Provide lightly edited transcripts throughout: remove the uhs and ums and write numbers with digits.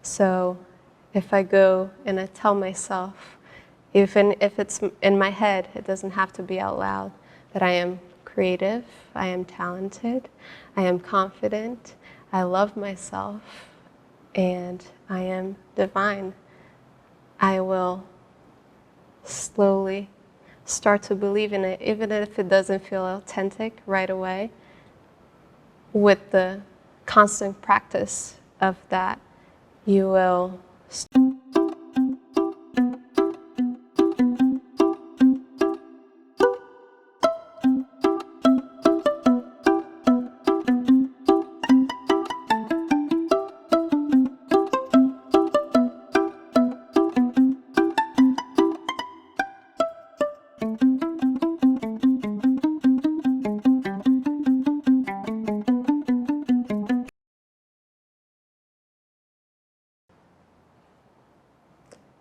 So if I go and I tell myself, even if it's in my head, it doesn't have to be out loud, that I am creative, I am talented, I am confident, I love myself, and I am divine, I will slowly start to believe in it, even if it doesn't feel authentic right away. With the constant practice of that, you will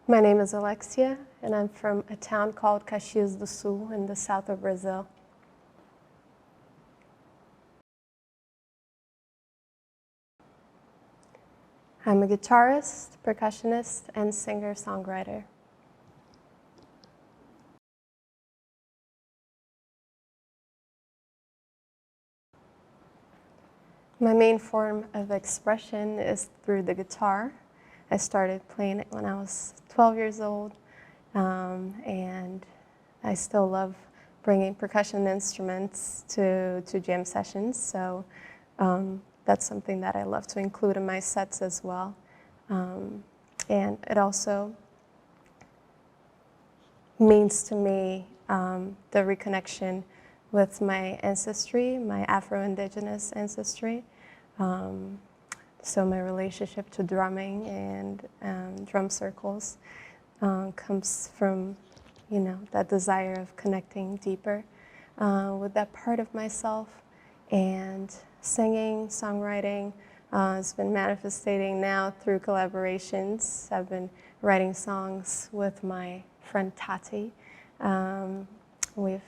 My name is Alexia, and I'm from a town called Caxias do Sul in the south of Brazil. I'm a guitarist, percussionist, and singer-songwriter. My main form of expression is through the guitar. I started playing it when I was 12 years old, and I still love bringing percussion instruments to jam sessions, so that's something that I love to include in my sets as well. And it also means to me the reconnection with my ancestry, my Afro-Indigenous ancestry. So my relationship to drumming and drum circles comes from, that desire of connecting deeper with that part of myself. And singing, songwriting has been manifesting now through collaborations. I've been writing songs with my friend Tati. We've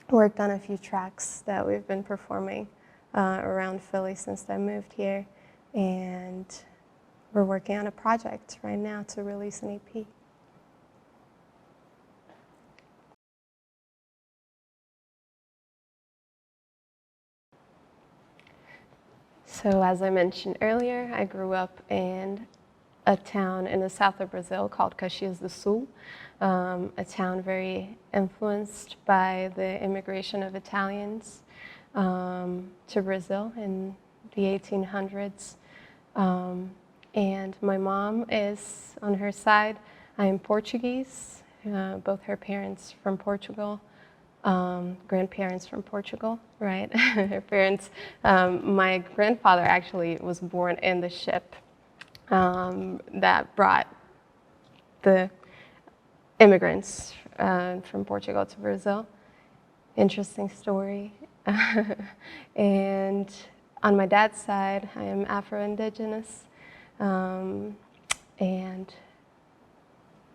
worked on a few tracks that we've been performing around Philly since I moved here. And we're working on a project right now to release an EP. So as I mentioned earlier, I grew up in a town in the south of Brazil called Caxias do Sul, a town very influenced by the immigration of Italians to Brazil in the 1800s. And my mom is, on her side, I am Portuguese, both her parents from Portugal, grandparents from Portugal, right? Her parents, my grandfather actually was born in the ship that brought the immigrants from Portugal to Brazil. Interesting story. And on my dad's side, I am Afro-Indigenous, and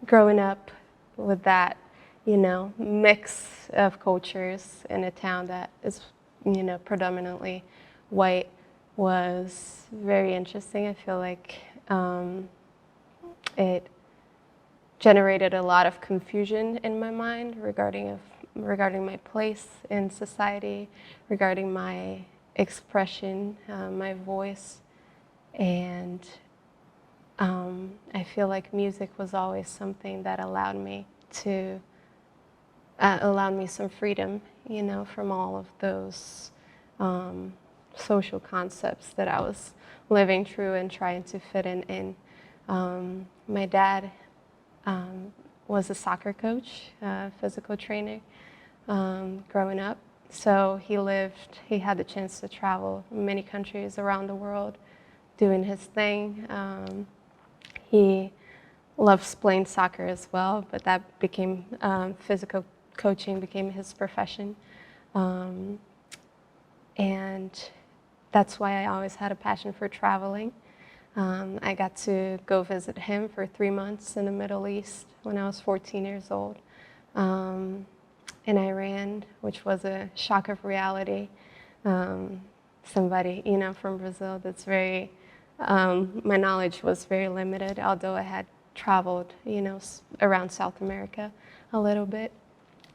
growing up with that, mix of cultures in a town that is, predominantly white was very interesting. I feel like it generated a lot of confusion in my mind regarding my place in society, regarding my expression, my voice, and I feel like music was always something that allowed me some freedom, from all of those social concepts that I was living through and trying to fit in. My dad was a soccer coach, physical trainer, growing up. So he had the chance to travel many countries around the world doing his thing. He loves playing soccer as well, but that became, physical coaching became his profession. And that's why I always had a passion for traveling. I got to go visit him for 3 months in the Middle East when I was 14 years old. In Iran, which was a shock of reality. Somebody, from Brazil that's very My knowledge was very limited, although I had traveled, around South America a little bit.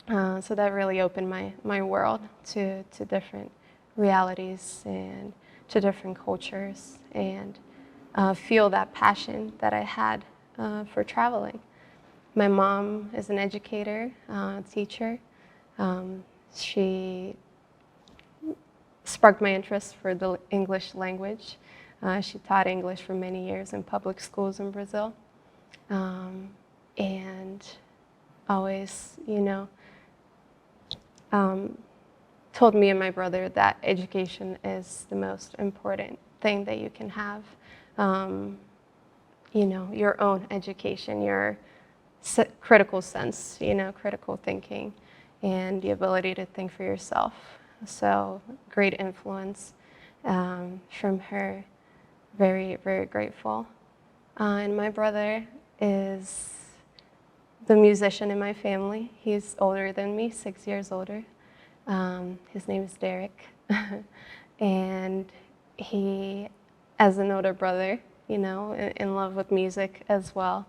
So that really opened my world to different realities and to different cultures, and feel that passion that I had for traveling. My mom is an educator, teacher. She sparked my interest for the English language. She taught English for many years in public schools in Brazil, and always, told me and my brother that education is the most important thing that you can have. Your own education, your critical sense, critical thinking, and the ability to think for yourself. So great influence from her. Very, very grateful. And my brother is the musician in my family. He's older than me, 6 years older. His name is Derek. And he, as an older brother, in love with music as well.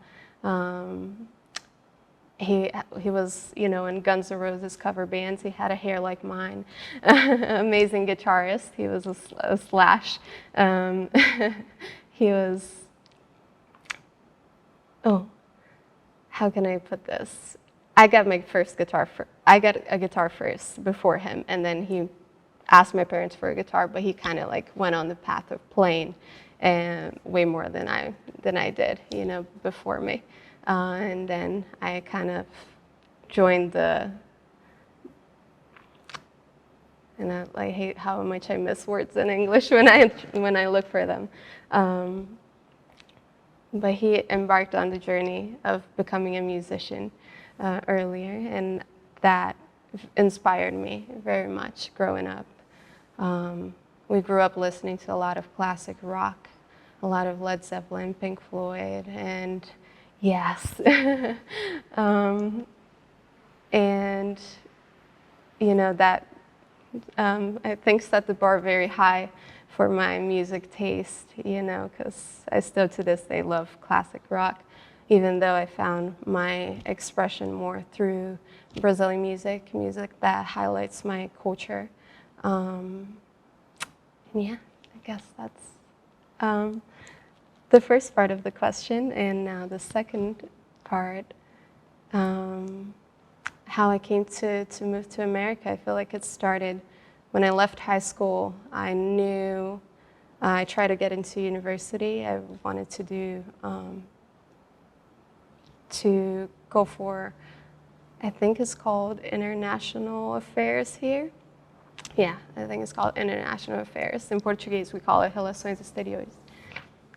He was, in Guns N' Roses cover bands. He had a hair like mine. Amazing guitarist. He was a Slash. He was, how can I put this? I got a guitar first before him, and then he asked my parents for a guitar, but he kind of went on the path of playing, and way more than I did, before me. And then I kind of joined and I hate how much I miss words in English when I look for them. But he embarked on the journey of becoming a musician earlier, and that inspired me very much growing up. We grew up listening to a lot of classic rock, a lot of Led Zeppelin, Pink Floyd, and yes. And, that I think set the bar very high for my music taste, because I still to this day love classic rock, even though I found my expression more through Brazilian music that highlights my culture. Yeah, I guess that's the first part of the question. And now the second part, how I came to move to America. I feel like it started when I left high school. I knew I tried to get into university. I wanted to go for, I think it's called International Affairs here. Yeah, I think it's called International Affairs. In Portuguese, we call it Relações Exteriores.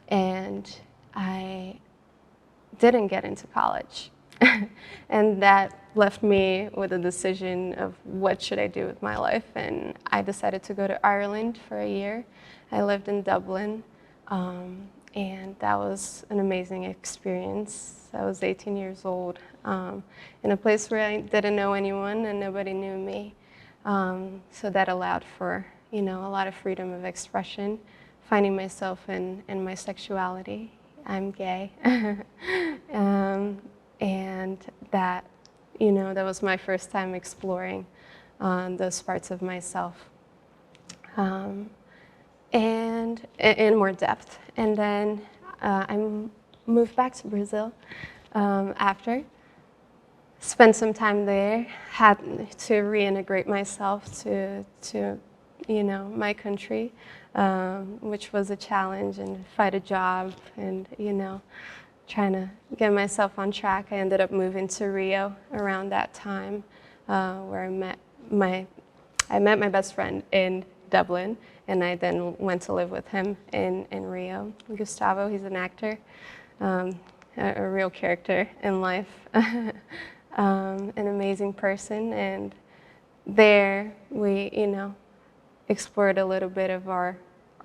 And I didn't get into college. And that left me with a decision of what should I do with my life. And I decided to go to Ireland for a year. I lived in Dublin, and that was an amazing experience. I was 18 years old, in a place where I didn't know anyone and nobody knew me. So that allowed for, a lot of freedom of expression, finding myself in my sexuality. I'm gay. And that, that was my first time exploring those parts of myself, and in more depth. And then I moved back to Brazil after. Spent some time there, had to reintegrate myself to my country, which was a challenge, and find a job, and trying to get myself on track. I ended up moving to Rio around that time, where I met my best friend in Dublin, and I then went to live with him in Rio. Gustavo, he's an actor, a real character in life. An amazing person, and there we, explored a little bit of our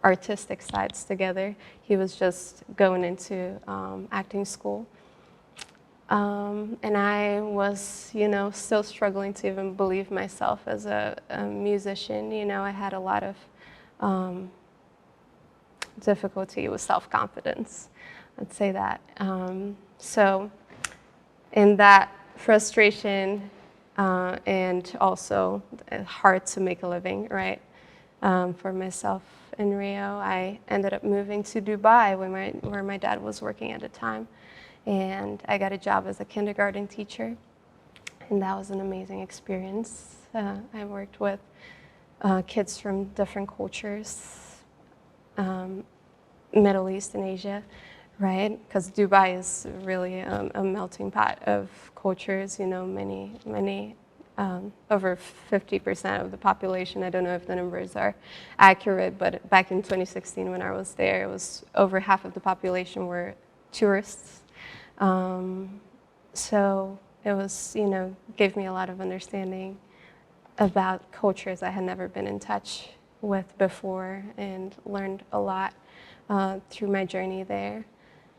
artistic sides together. He was just going into acting school, and I was, still struggling to even believe myself as a musician. I had a lot of difficulty with self-confidence. I'd say that. So in that frustration and also hard to make a living, right, for myself in Rio, I ended up moving to Dubai where my dad was working at the time. And I got a job as a kindergarten teacher. And that was an amazing experience. I worked with kids from different cultures, Middle East and Asia, right? Because Dubai is really a melting pot of cultures, many, over 50% of the population. I don't know if the numbers are accurate, but back in 2016 when I was there, it was over half of the population were tourists. So it was, gave me a lot of understanding about cultures I had never been in touch with before, and learned a lot through my journey there.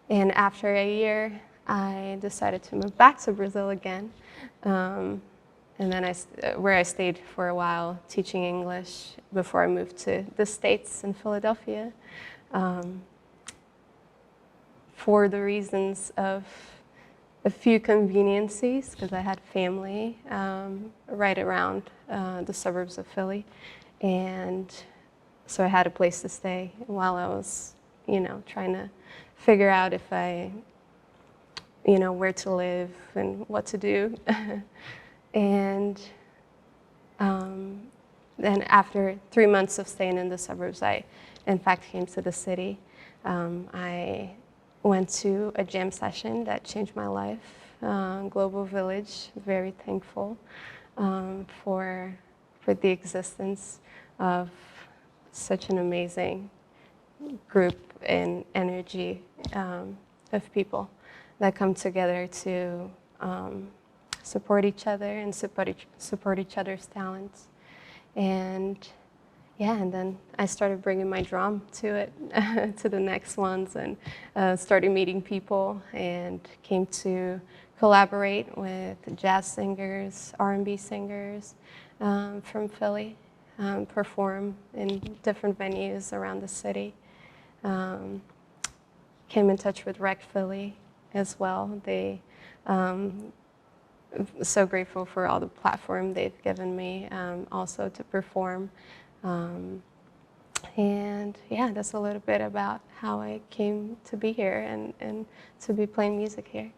And after a year, I decided to move back to Brazil again. And then where I stayed for a while teaching English before I moved to the States in Philadelphia, for the reasons of a few conveniences, because I had family right around the suburbs of Philly. And so I had a place to stay while I was, trying to figure out if where to live and what to do. And then after 3 months of staying in the suburbs, I, in fact, came to the city. I went to a jam session that changed my life, Global Village. Very thankful for the existence of such an amazing group and energy of people that come together to support each other and support each other's talents. And then I started bringing my drum to it, to the next ones, and started meeting people, and came to collaborate with jazz singers, R&B singers from Philly, perform in different venues around the city. Came in touch with Rec Philly as well. They so grateful for all the platform they've given me also to perform. And that's a little bit about how I came to be here and to be playing music here.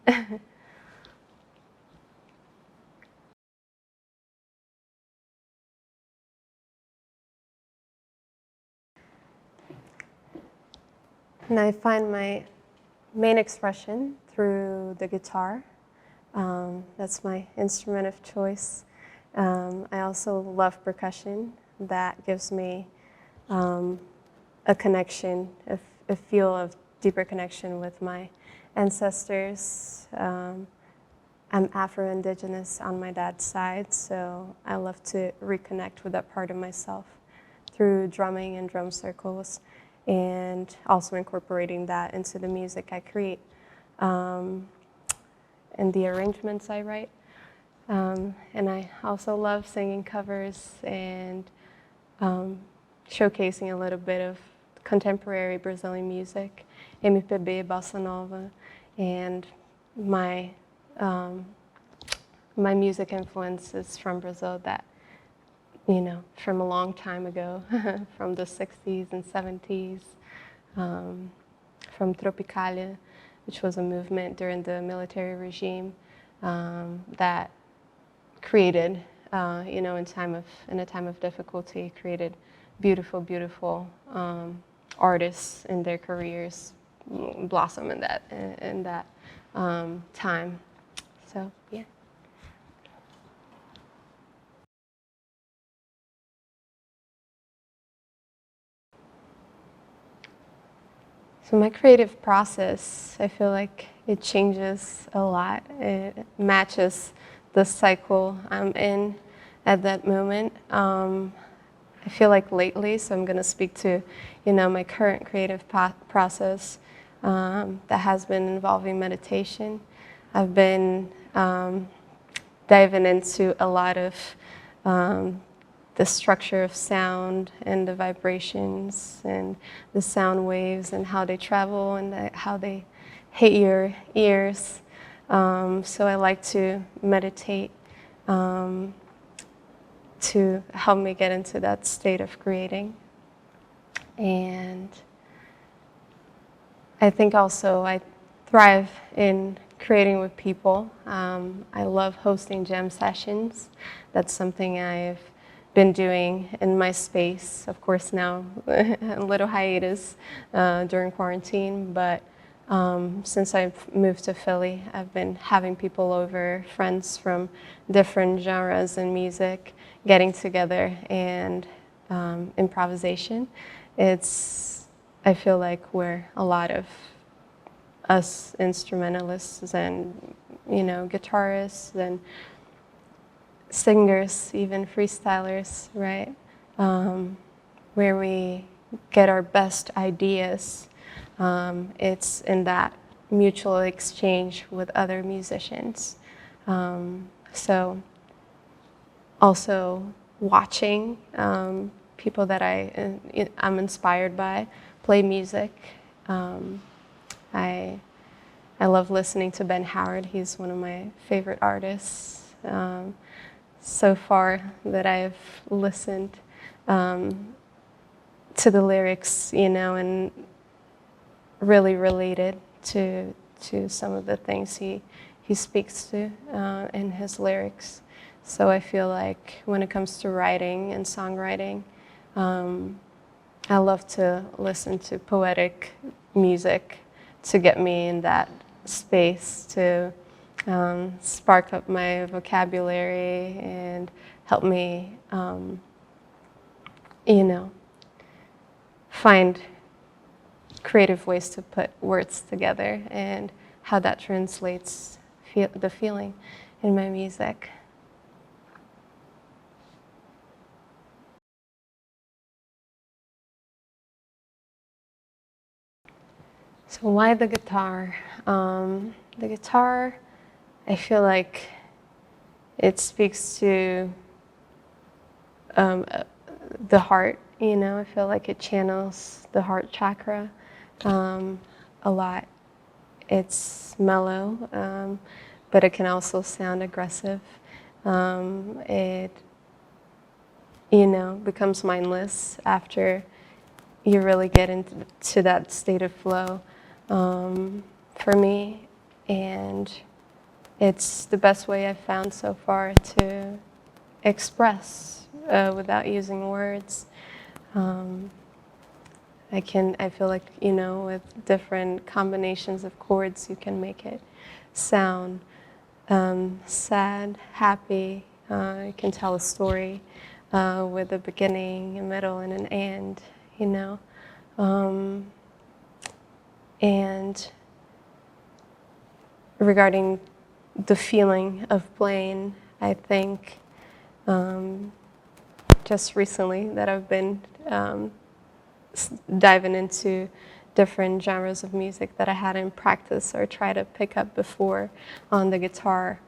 And I find my main expression through the guitar. That's my instrument of choice. I also love percussion. That gives me a connection, a feel of deeper connection with my ancestors. I'm Afro-Indigenous on my dad's side, so I love to reconnect with that part of myself through drumming and drum circles, and also incorporating that into the music I create and the arrangements I write. And I also love singing covers and showcasing a little bit of contemporary Brazilian music, MPB, Bossa Nova, and my music influences from Brazil that, from a long time ago, from the 60s and 70s, from Tropicalia, which was a movement during the military regime that created, in a time of difficulty, created beautiful, beautiful artists in their careers blossom in that time. So yeah. So my creative process, I feel like it changes a lot. It matches the cycle I'm in at that moment. I feel like lately, so I'm going to speak to, my current creative process that has been involving meditation. I've been diving into a lot of the structure of sound and the vibrations and the sound waves and how they travel and how they hit your ears. So I like to meditate to help me get into that state of creating. And I think also I thrive in creating with people. I love hosting jam sessions. That's something I've been doing in my space. Of course now a little hiatus during quarantine, but since I've moved to Philly, I've been having people over, friends from different genres in music, getting together and improvisation. I feel like where a lot of us instrumentalists and, guitarists and singers, even freestylers, right? Where we get our best ideas. It's in that mutual exchange with other musicians. So also watching people that I'm inspired by play music. I love listening to Ben Howard. He's one of my favorite artists so far that I've listened to the lyrics, and really related to some of the things he speaks to in his lyrics. So I feel like when it comes to writing and songwriting, I love to listen to poetic music to get me in that space, to spark up my vocabulary and help me, find creative ways to put words together and how that translates the feeling in my music. So why the guitar? The guitar, I feel like it speaks to the heart, I feel like it channels the heart chakra a lot. It's mellow, but it can also sound aggressive. It, becomes mindless after you really get into that state of flow for me. And it's the best way I've found so far to express without using words. I feel like, with different combinations of chords, you can make it sound sad, happy. You can tell a story with a beginning, a middle, and an end, And regarding the feeling of playing, I think just recently that I've been diving into different genres of music that I hadn't practiced or tried to pick up before on the guitar,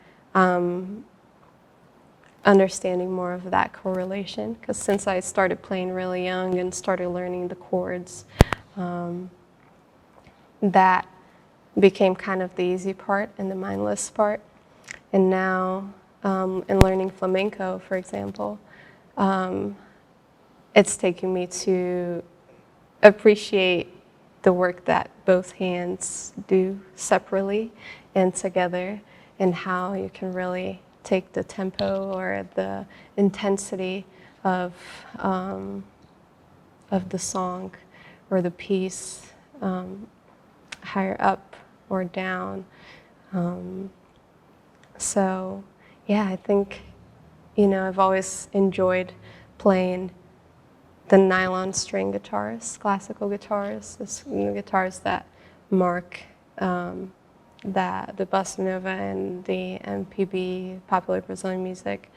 understanding more of that correlation. Because since I started playing really young and started learning the chords, that became kind of the easy part and the mindless part. And now, in learning flamenco, for example, it's taking me to appreciate the work that both hands do separately and together, and how you can really take the tempo or the intensity of the song or the piece higher up or down. So yeah, I think, I've always enjoyed playing the nylon string guitars, classical guitars, guitars that mark the bossa nova and the MPB, popular Brazilian music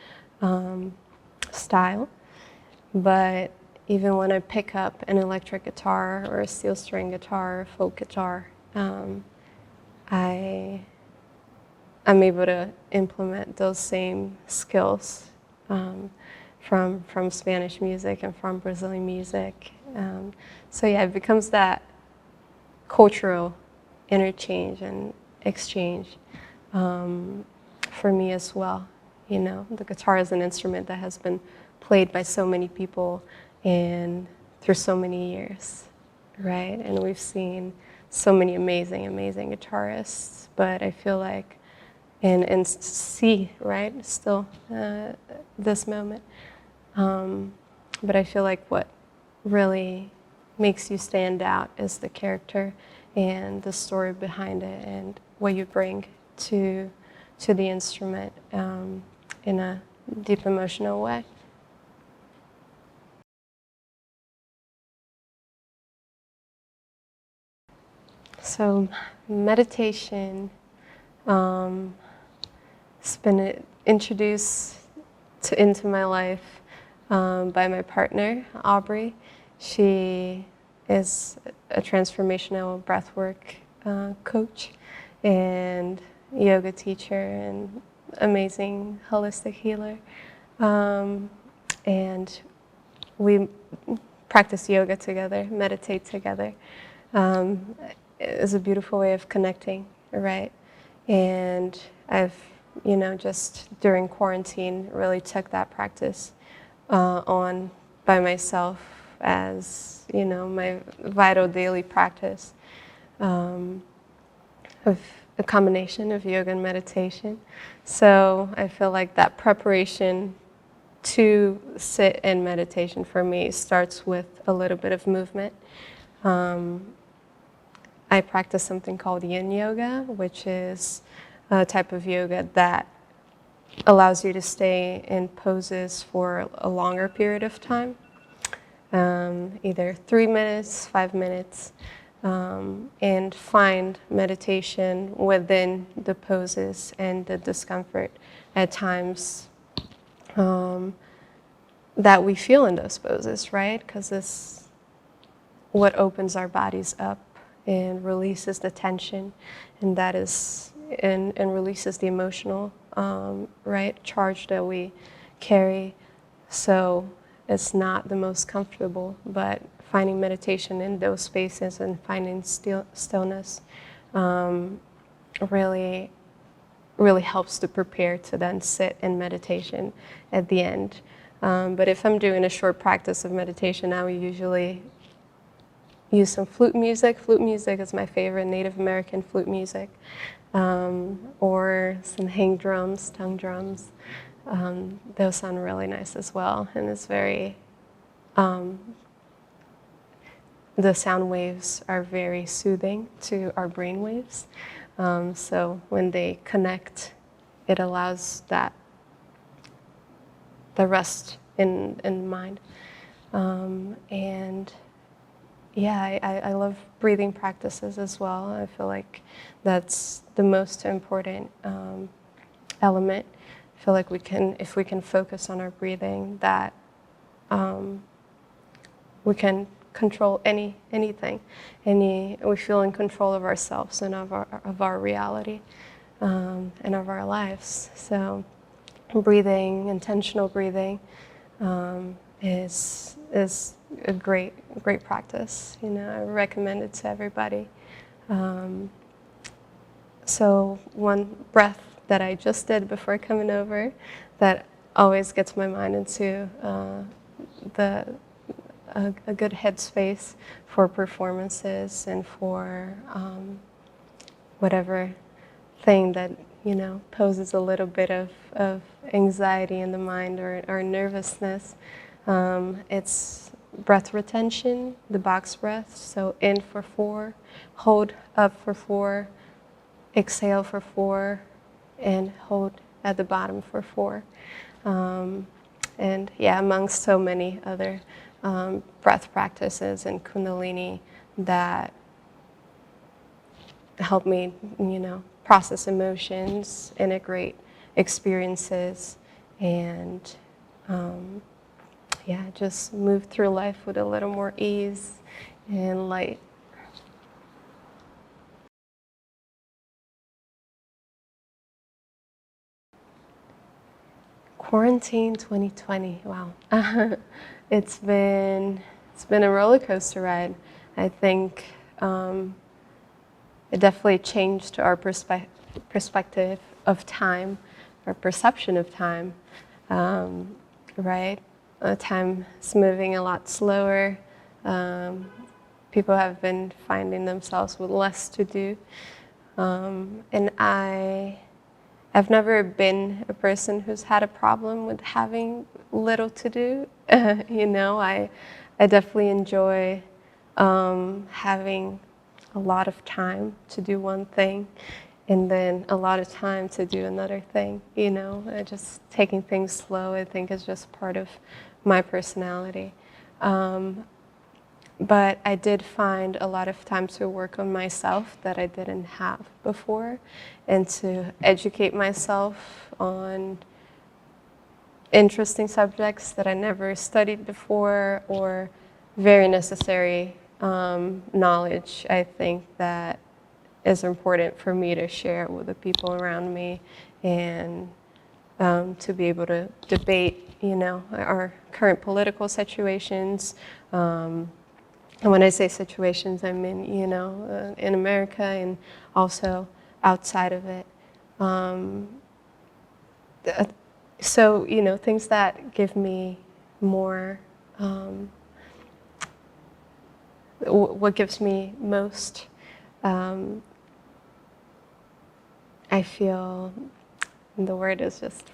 style. But even when I pick up an electric guitar or a steel string guitar or folk guitar, I'm able to implement those same skills from Spanish music and from Brazilian music. So yeah, it becomes that cultural interchange and exchange for me as well. You know, the guitar is an instrument that has been played by so many people and through so many years, right? And we've seen so many amazing, amazing guitarists, but I feel like, and see, right, still this moment, but I feel like what really makes you stand out is the character and the story behind it and what you bring to the instrument in a deep emotional way. So meditation has been introduced into my life by my partner, Aubrey. She is a transformational breathwork coach and yoga teacher and amazing holistic healer. And we practice yoga together, meditate together. It's a beautiful way of connecting, right? And I've, you know, just during quarantine really took that practice on by myself as, you know, my vital daily practice of a combination of yoga and meditation. So I feel like that preparation to sit in meditation for me starts with a little bit of movement. I practice something called yin yoga, which is a type of yoga that allows you to stay in poses for a longer period of time, either 3 minutes, 5 minutes, and find meditation within the poses and the discomfort at times that we feel in those poses, right? Because it's what opens our bodies up and releases the tension, and that is and releases the emotional right charge that we carry. So it's not the most comfortable, but finding meditation in those spaces and finding stillness really really helps to prepare to then sit in meditation at the end. But if I'm doing a short practice of meditation, I will usually use some flute music. Flute music is my favorite, Native American flute music, or some hang drums, tongue drums. Those sound really nice as well, and it's very, the sound waves are very soothing to our brain waves. So when they connect, it allows that the rest in the mind. And yeah, I love breathing practices as well. I feel like that's the most important element. I feel like if we can focus on our breathing, that we can control anything. We feel in control of ourselves and of our reality and of our lives. So breathing, intentional breathing, is a great practice. You know, I recommend it to everybody. So one breath that I just did before coming over that always gets my mind into a good headspace for performances and for whatever thing that, you know, poses a little bit of anxiety in the mind or nervousness. It's breath retention, the box breath. So in for 4, hold up for 4, exhale for 4, and hold at the bottom for 4. And yeah, amongst so many other breath practices and Kundalini that help me, you know, process emotions, integrate experiences, and yeah, just move through life with a little more ease and light. Quarantine 2020. Wow. It's been a roller coaster ride. I think it definitely changed our perspective of time, our perception of time. Right? Time is moving a lot slower. People have been finding themselves with less to do. And I've never been a person who's had a problem with having little to do. I definitely enjoy having a lot of time to do one thing and then a lot of time to do another thing. Just taking things slow, I think, is just part of my personality. But I did find a lot of time to work on myself that I didn't have before, and to educate myself on interesting subjects that I never studied before, or very necessary knowledge, I think, that is important for me to share with the people around me, and to be able to debate, our current political situations. And when I say situations, I mean, in America and also outside of it. So, things that give me more, what gives me most, I feel, the word is just,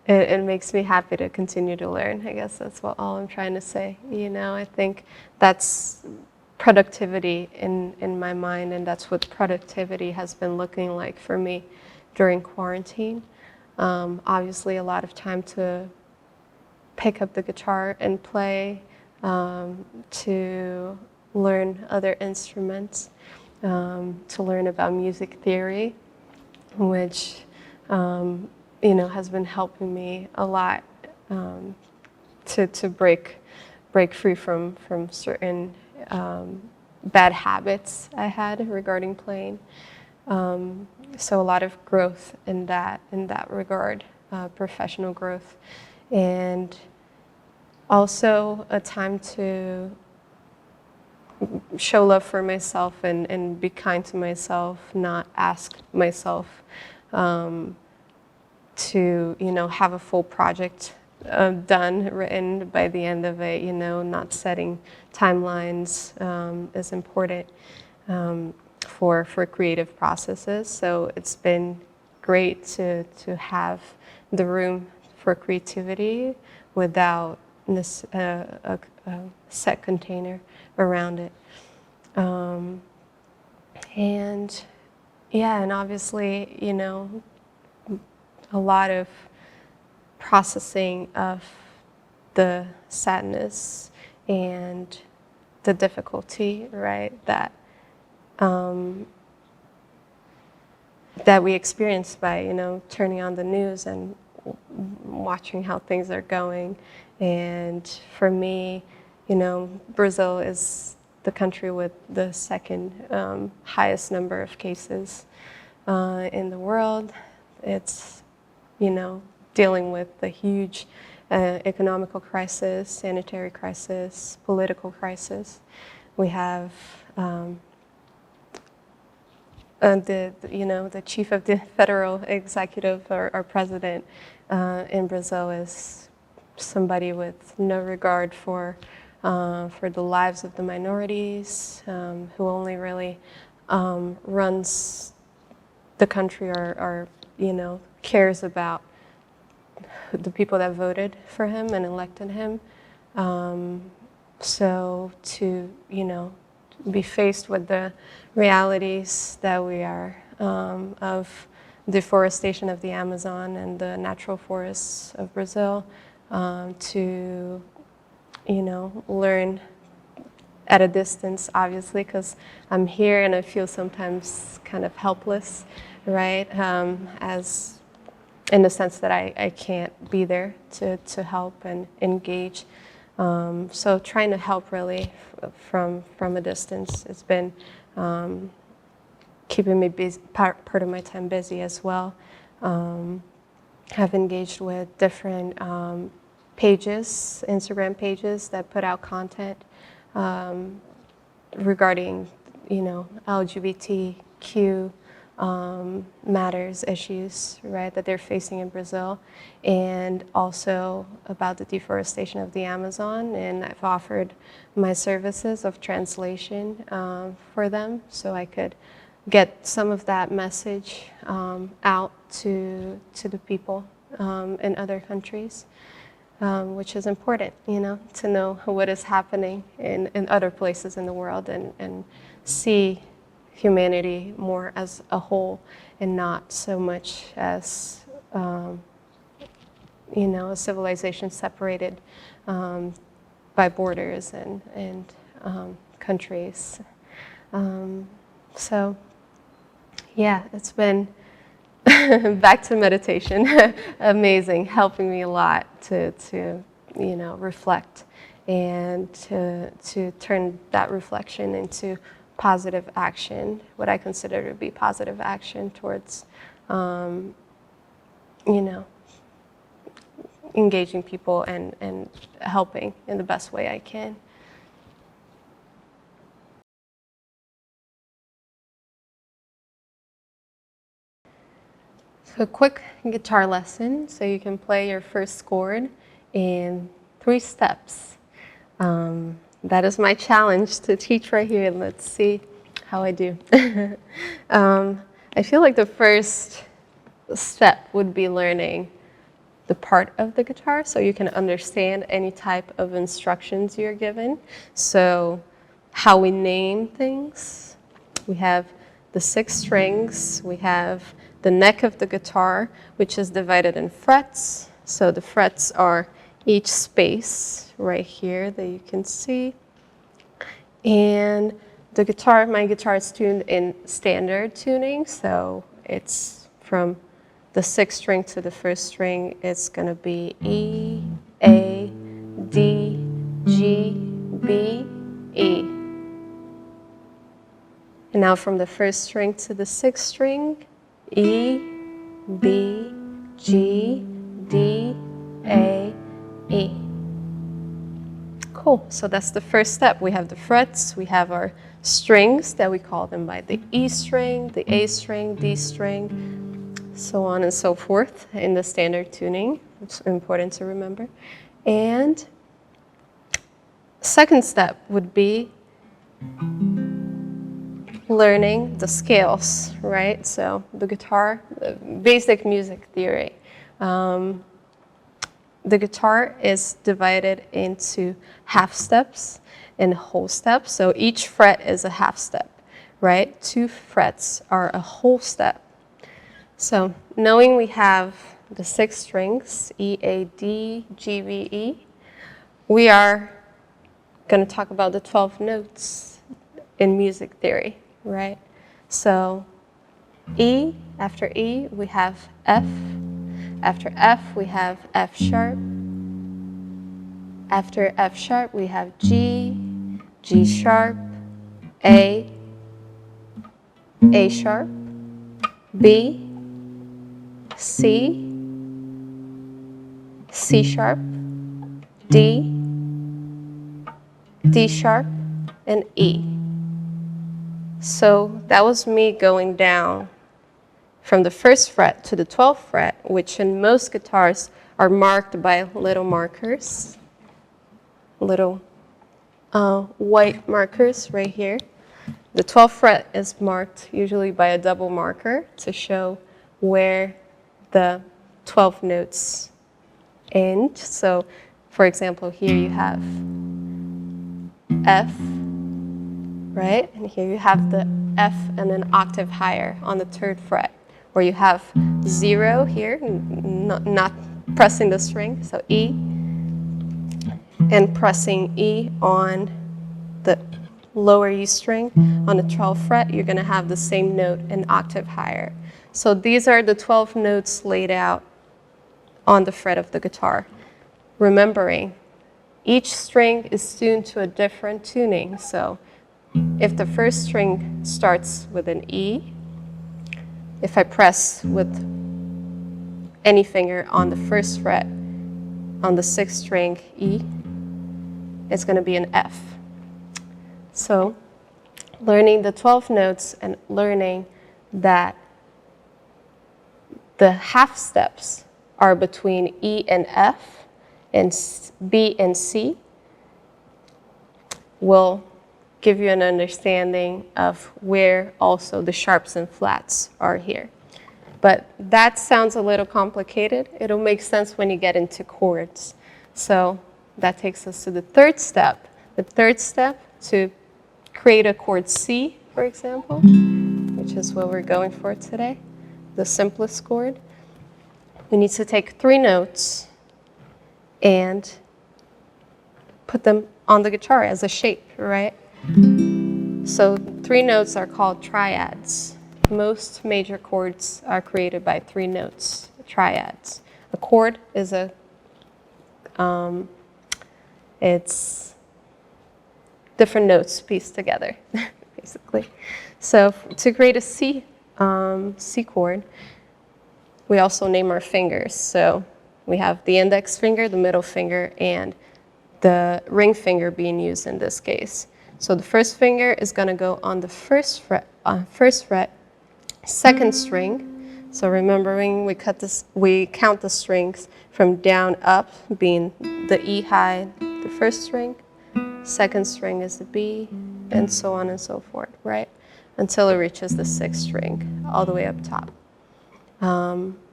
it makes me happy to continue to learn. I guess that's all I'm trying to say. I think that's productivity in my mind, and that's what productivity has been looking like for me during quarantine. Obviously, a lot of time to pick up the guitar and play, to learn other instruments, to learn about music theory, which has been helping me a lot, to break free from certain bad habits I had regarding playing. So a lot of growth in that regard, professional growth, and also a time to show love for myself and be kind to myself, not ask myself to have a full project done, written by the end of it. Not setting timelines is important for creative processes. So it's been great to have the room for creativity without a set container around it. And obviously, a lot of processing of the sadness and the difficulty, right, that we experience by, turning on the news and watching how things are going. And for me, Brazil is the country with the second highest number of cases in the world. It's, dealing with the huge economical crisis, sanitary crisis, political crisis. We have the chief of the federal executive, or president in Brazil, is somebody with no regard for the lives of the minorities, who only really runs the country, or cares about the people that voted for him and elected him. So to be faced with the realities that we are, of deforestation of the Amazon and the natural forests of Brazil, to learn at a distance, obviously, because I'm here and I feel sometimes kind of helpless, right? As in the sense that I can't be there to help and engage. So trying to help really from a distance. It's been keeping me busy, part of my time busy as well. have engaged with different pages, Instagram pages that put out content regarding, LGBTQ matters, issues, right, that they're facing in Brazil, and also about the deforestation of the Amazon. And I've offered my services of translation for them, so I could get some of that message out to the people in other countries, which is important, to know what is happening in other places in the world, and see humanity more as a whole and not so much as, a civilization separated by borders and countries. So, yeah, it's been back to meditation, amazing, helping me a lot to reflect and to turn that reflection into positive action, what I consider to be positive action towards, engaging people and helping in the best way I can. So a quick guitar lesson so you can play your first chord in 3 steps. That is my challenge to teach right here. Let's see how I do. I feel like the first step would be learning the part of the guitar so you can understand any type of instructions you're given. So how we name things. We have the 6 strings. We have the neck of the guitar, which is divided in frets. So the frets are each space right here that you can see. And the guitar, my guitar is tuned in standard tuning. So it's from the 6th string to the 1st string. It's going to be E, A, D, G, B, E. And now from the 1st string to the 6th string, E, B, G, D, A, E. Cool, so that's the first step. We have the frets, we have our strings that we call them by the E string, the A string, D string, so on and so forth in the standard tuning. It's important to remember. And second step would be learning the scales, right? So the guitar, basic music theory. The guitar is divided into half steps and whole steps. So each fret is a half step, right? 2 frets are a whole step. So knowing we have the 6 strings, E, A, D, G, B, E, we are going to talk about the 12 notes in music theory, right? So E, after E, we have F. After F, we have F sharp. After F sharp, we have G, G sharp, A sharp, B, C, C sharp, D, D sharp, and E. So that was me going down from the 1st fret to the 12th fret, which in most guitars are marked by little markers, little white markers right here. The 12th fret is marked usually by a double marker to show where the 12 notes end. So, for example, here you have F, right? And here you have the F and an octave higher on the 3rd fret, where you have 0 here, not pressing the string, so E, and pressing E on the lower E string on the 12th fret, you're going to have the same note an octave higher. So these are the 12 notes laid out on the fret of the guitar. Remembering, each string is tuned to a different tuning. So if the 1st string starts with an E, if I press with any finger on the first fret on the 6th string E, it's going to be an F. So learning the 12 notes and learning that the half steps are between E and F and B and C will give you an understanding of where also the sharps and flats are here. But that sounds a little complicated. It'll make sense when you get into chords. So that takes us to the third step. The third step to create a chord C, for example, which is what we're going for today, the simplest chord. We need to take 3 notes and put them on the guitar as a shape, right? So 3 notes are called triads. Most major chords are created by 3 notes, triads. A chord is it's different notes pieced together, basically. So to create a C chord, we also name our fingers. So we have the index finger, the middle finger, and the ring finger being used in this case. So the first finger is going to go on the first fret, 2nd string. So remembering we count the strings from down up, being the E high, the 1st string, 2nd string is the B, and so on and so forth, right? Until it reaches the 6th string, all the way up top.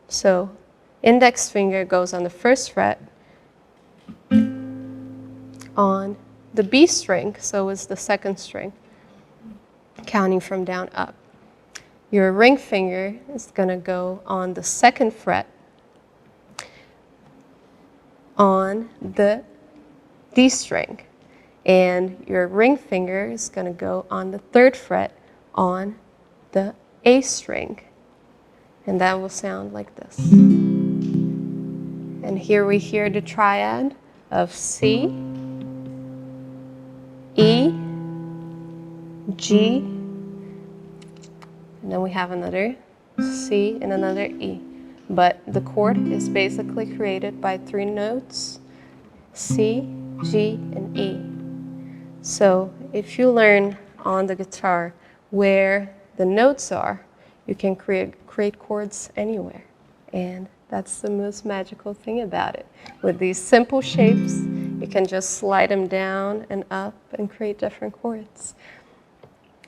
So index finger goes on the 1st fret on the B string, so it's the 2nd string, counting from down up. Your ring finger is going to go on the 2nd fret on the D string, and your ring finger is going to go on the 3rd fret on the A string, and that will sound like this. And here we hear the triad of C, E, G, and then we have another C and another E. But the chord is basically created by 3 notes, C, G, and E. So if you learn on the guitar where the notes are, you can create chords anywhere. And that's the most magical thing about it. With these simple shapes, you can just slide them down and up and create different chords.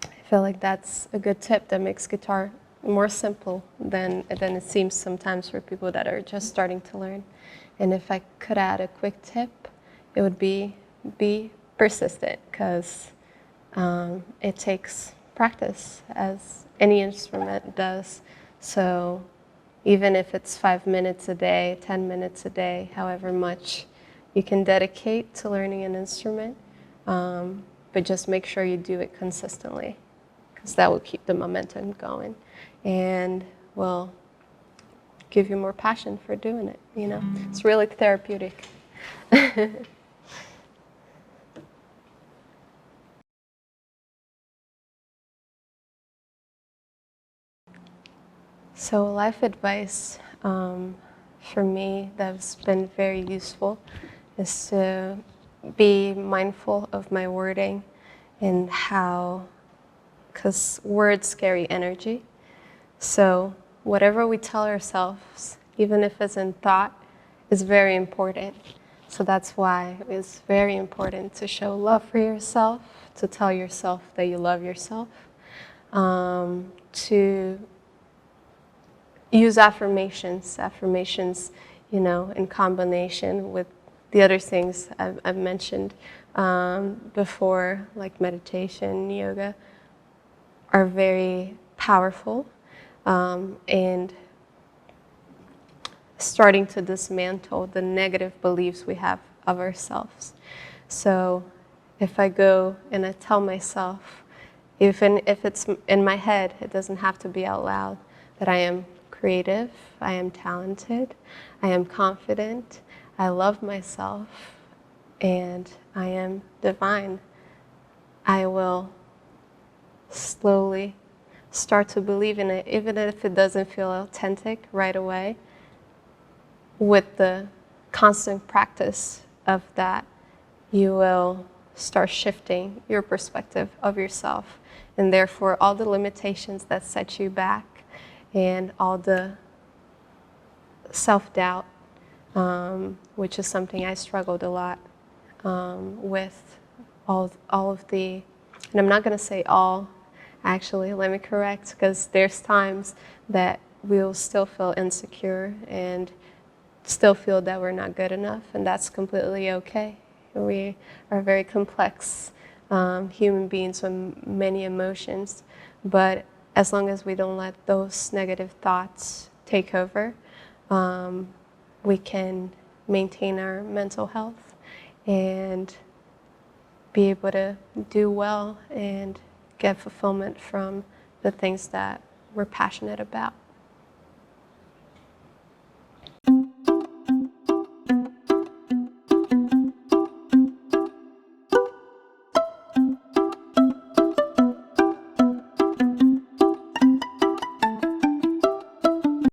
I feel like that's a good tip that makes guitar more simple than it seems sometimes for people that are just starting to learn. And if I could add a quick tip, it would be persistent, because it takes practice, as any instrument does. So even if it's 5 minutes a day, 10 minutes a day, however much you can dedicate to learning an instrument, but just make sure you do it consistently, because that will keep the momentum going and will give you more passion for doing it, you know? It's really therapeutic. So life advice for me that's been very useful is to be mindful of my wording and how, because words carry energy. So whatever we tell ourselves, even if it's in thought, is very important. So that's why it's very important to show love for yourself, to tell yourself that you love yourself, to use affirmations, you know, in combination with the other things I've mentioned before, like meditation, yoga, are very powerful, and starting to dismantle the negative beliefs we have of ourselves. So if I go and I tell myself, if it's in my head, it doesn't have to be out loud, that I am creative, I am talented, I am confident, I love myself, and I am divine, I will slowly start to believe in it, even if it doesn't feel authentic right away. with the constant practice of that, you will start shifting your perspective of yourself, and therefore all the limitations that set you back and all the self-doubt, which is something I struggled a lot with, all of the, and I'm not going to say all, actually, let me correct, because there's times that we'll still feel insecure and still feel that we're not good enough, and that's completely okay. We are very complex human beings with many emotions, but as long as we don't let those negative thoughts take over, we can maintain our mental health and be able to do well and get fulfillment from the things that we're passionate about.